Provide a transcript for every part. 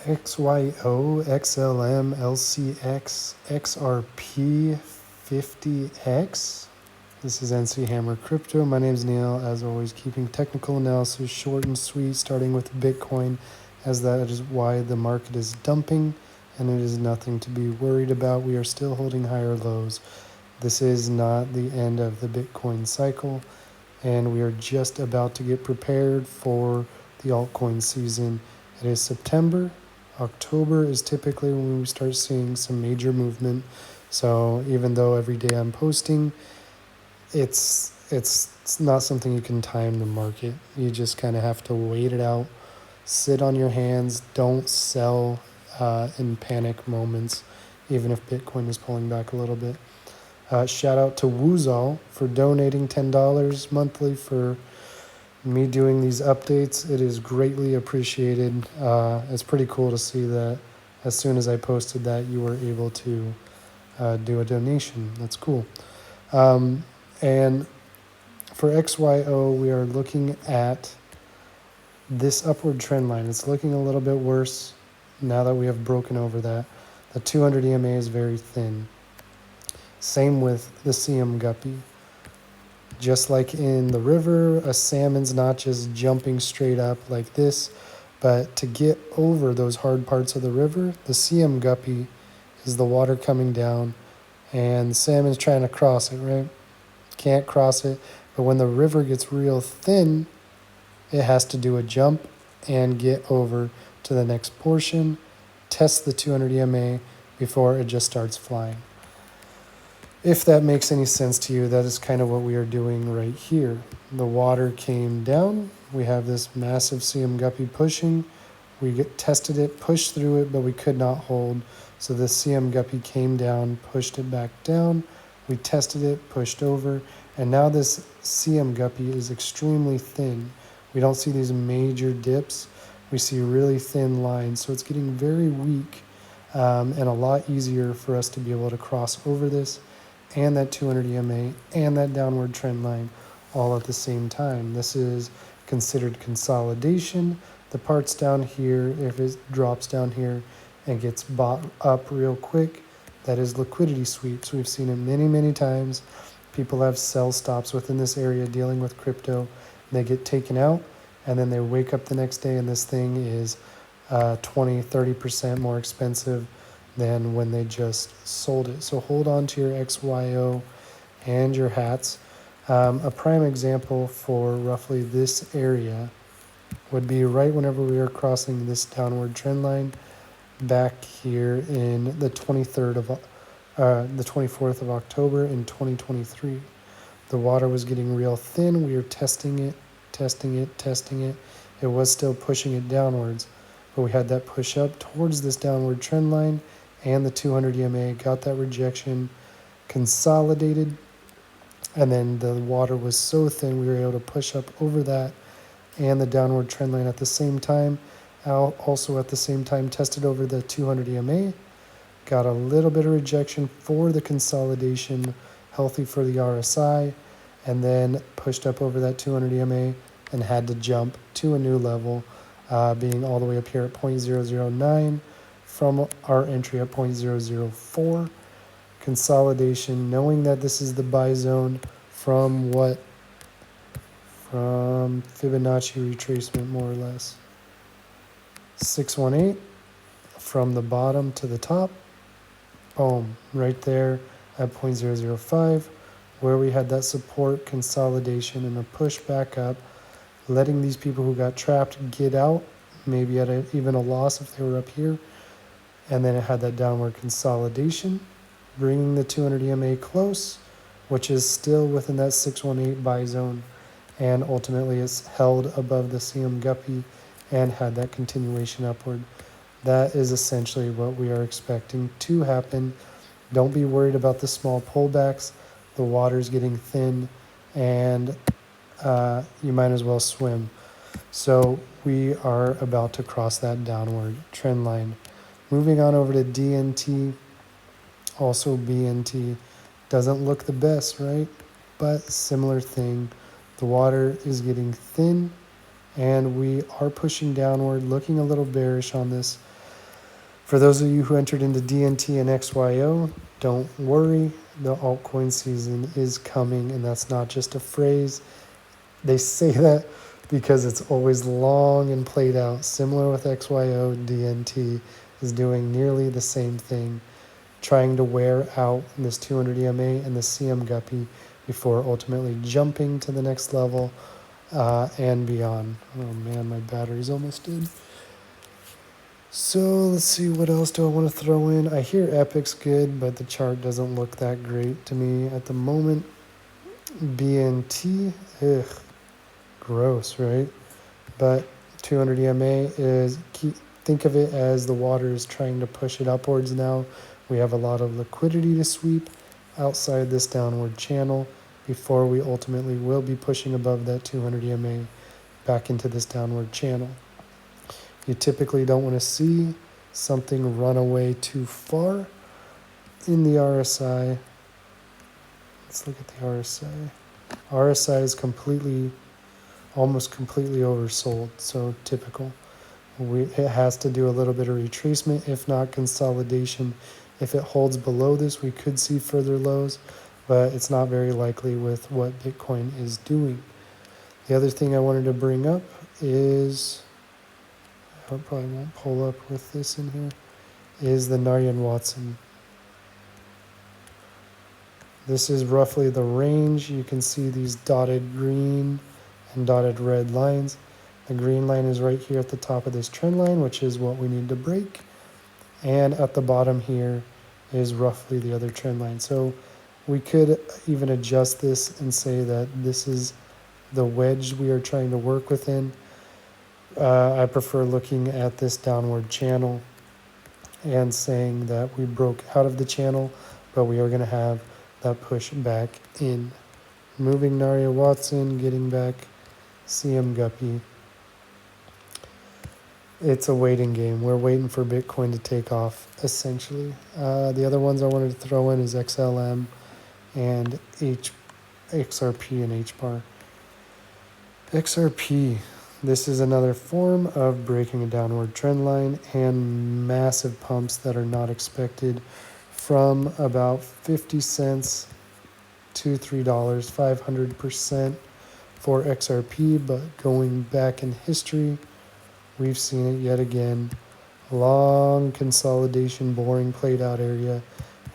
XYO, XLM, LCX, XRP, 50X. This is NC Hammer Crypto. My name is Neil, as always, keeping technical analysis short and sweet, starting with Bitcoin, as that is why the market is dumping, and it is nothing to be worried about. We are still holding higher lows. This is not the end of the Bitcoin cycle, and we are just about to get prepared for the altcoin season. It is September. October is typically when we start seeing some major movement. So even though every day I'm posting, it's not something you can time the market. You just kind of have to wait it out, sit on your hands, don't sell in panic moments, even if Bitcoin is pulling back a little bit. Shout out to Woozall for donating $10 monthly for me doing these updates. It is greatly appreciated. It's pretty cool to see that as soon as I posted that, you were able to do a donation. That's cool. And for XYO, we are looking at this upward trend line. It's looking a little bit worse now that we have broken over that. The 200 EMA is very thin. Same with the CM guppy. Just like in the river, a salmon's not just jumping straight up like this, but to get over those hard parts of the river, the CM guppy is the water coming down, and the salmon's trying to cross it, right? Can't cross it, but when the river gets real thin, it has to do a jump and get over to the next portion, test the 200 EMA before it just starts flying. If that makes any sense to you, that is kind of what we are doing right here. The water came down. We have this massive CM guppy pushing. We tested it, pushed through it, but we could not hold. So the CM guppy came down, pushed it back down. We tested it, pushed over, and now this CM guppy is extremely thin. We don't see these major dips. We see really thin lines, so it's getting very weak and a lot easier for us to be able to cross over this and that 200 EMA and that downward trend line all at the same time. This is considered consolidation. The parts down here, if it drops down here and gets bought up real quick, that is liquidity sweeps. We've seen it many, many times. People have sell stops within this area dealing with crypto. They get taken out, and then they wake up the next day and this thing is 20, 30% more expensive than when they just sold it. So hold on to your XYO and your hats. A prime example for roughly this area would be right whenever we are crossing this downward trend line back here in the 24th of October in 2023. The water was getting real thin. We were testing it. It was still pushing it downwards, but we had that push up towards this downward trend line, and the 200 EMA got that rejection, consolidated, and then the water was so thin we were able to push up over that and the downward trend line at the same time. Also at the same time tested over the 200 EMA, got a little bit of rejection for the consolidation, healthy for the RSI, and then pushed up over that 200 EMA and had to jump to a new level, being all the way up here at 0.009 from our entry at 0.004. Consolidation, knowing that this is the buy zone from what? From Fibonacci retracement, more or less. 618 from the bottom to the top. Boom, right there at 0.005, where we had that support, consolidation, and a push back up, letting these people who got trapped get out, maybe at even a loss if they were up here. And then it had that downward consolidation, bringing the 200 EMA close, which is still within that 618 buy zone. And ultimately it's held above the CM guppy and had that continuation upward. That is essentially what we are expecting to happen. Don't be worried about the small pullbacks. The water's getting thin, and you might as well swim. So we are about to cross that downward trend line. Moving on over to DNT, also BNT. Doesn't look the best, right? But similar thing. The water is getting thin, and we are pushing downward, looking a little bearish on this. For those of you who entered into DNT and XYO, don't worry. The altcoin season is coming, and that's not just a phrase. They say that because it's always long and played out. Similar with XYO, DNT is doing nearly the same thing, trying to wear out this 200 EMA and the CM guppy before ultimately jumping to the next level and beyond. Oh man, my battery's almost dead. So let's see, what else do I want to throw in? I hear Epic's good, but the chart doesn't look that great to me at the moment. BNT, gross, right? But 200 EMA think of it as the water is trying to push it upwards now. We have a lot of liquidity to sweep outside this downward channel before we ultimately will be pushing above that 200 EMA back into this downward channel. You typically don't want to see something run away too far in the RSI. Let's look at the RSI. RSI is almost completely oversold, so typical. It has to do a little bit of retracement, if not consolidation. If it holds below this, we could see further lows, but it's not very likely with what Bitcoin is doing. The other thing I wanted to bring up is, I probably won't pull up with this in here, is the Naryan-Watson. This is roughly the range. You can see these dotted green and dotted red lines. The green line is right here at the top of this trend line, which is what we need to break. And at the bottom here is roughly the other trend line. So we could even adjust this and say that this is the wedge we are trying to work within. I prefer looking at this downward channel and saying that we broke out of the channel, but we are going to have that push back in. Moving Naryan-Watson, getting back CM Guppy. It's a waiting game. We're waiting for Bitcoin to take off, essentially. The other ones I wanted to throw in is XLM and XRP and HBAR. XRP, this is another form of breaking a downward trend line and massive pumps that are not expected from about 50 cents to $3, 500% for XRP, but going back in history, we've seen it yet again. Long consolidation, boring played out area,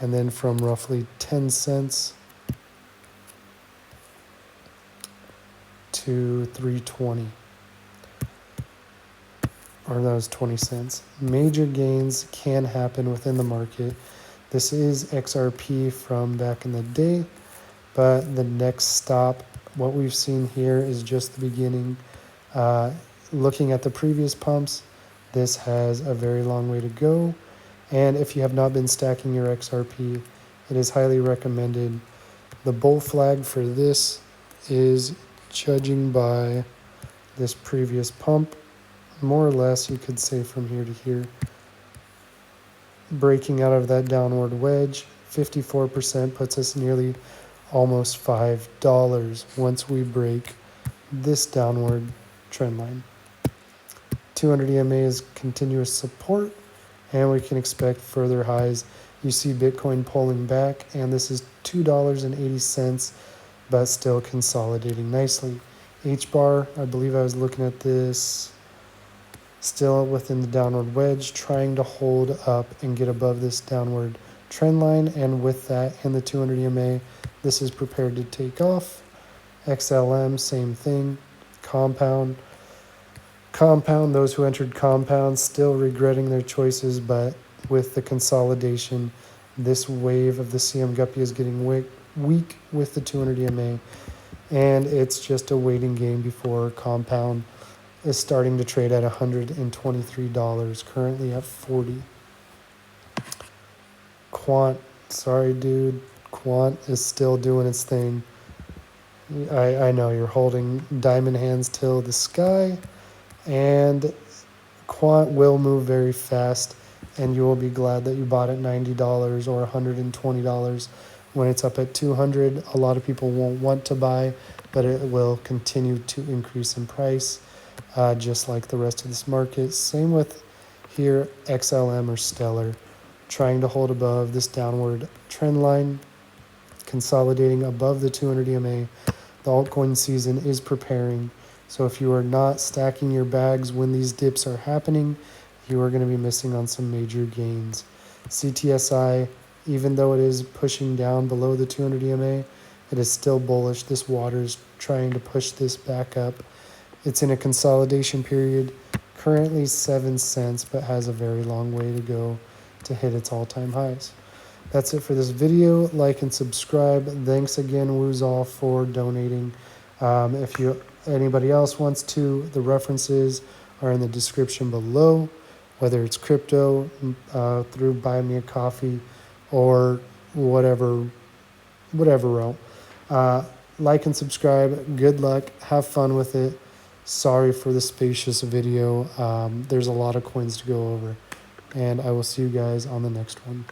and then from roughly 10 cents to 320. Or that was 20 cents. Major gains can happen within the market. This is XRP from back in the day, but the next stop, what we've seen here is just the beginning. Looking at the previous pumps, this has a very long way to go. And if you have not been stacking your XRP, it is highly recommended. The bull flag for this is, judging by this previous pump, more or less you could say from here to here, breaking out of that downward wedge. 54% puts us nearly almost $5 once we break this downward trend line. 200 EMA is continuous support, and we can expect further highs. You see Bitcoin pulling back, and this is $2.80, but still consolidating nicely. HBAR, I believe I was looking at this, still within the downward wedge, trying to hold up and get above this downward trend line, and with that and the 200 EMA, this is prepared to take off. XLM, same thing. Compound, those who entered compound still regretting their choices, but with the consolidation, this wave of the CM Guppy is getting weak with the 200 EMA, and it's just a waiting game before compound is starting to trade at $123, currently at 40. Quant, sorry dude, Quant is still doing its thing. I know you're holding diamond hands till the sky, and Quant will move very fast, and you will be glad that you bought at $90 or $120 when it's up at 200. A lot of people won't want to buy, but it will continue to increase in price, just like the rest of this market. Same with Here, XLM or Stellar, trying to hold above this downward trend line, consolidating above the 200 EMA. The altcoin season is preparing. So if you are not stacking your bags when these dips are happening, you are going to be missing on some major gains. CTSI, even though it is pushing down below the 200 EMA, it is still bullish. This water is trying to push this back up. It's in a consolidation period, currently 7 cents, but has a very long way to go to hit its all-time highs. That's it for this video. Like and subscribe. Thanks again, Woozall, for donating. If anybody else wants to, the references are in the description below, whether it's crypto through Buy Me a Coffee or whatever route. Like and subscribe. Good luck. Have fun with it. Sorry for the spacious video. There's a lot of coins to go over. And I will see you guys on the next one.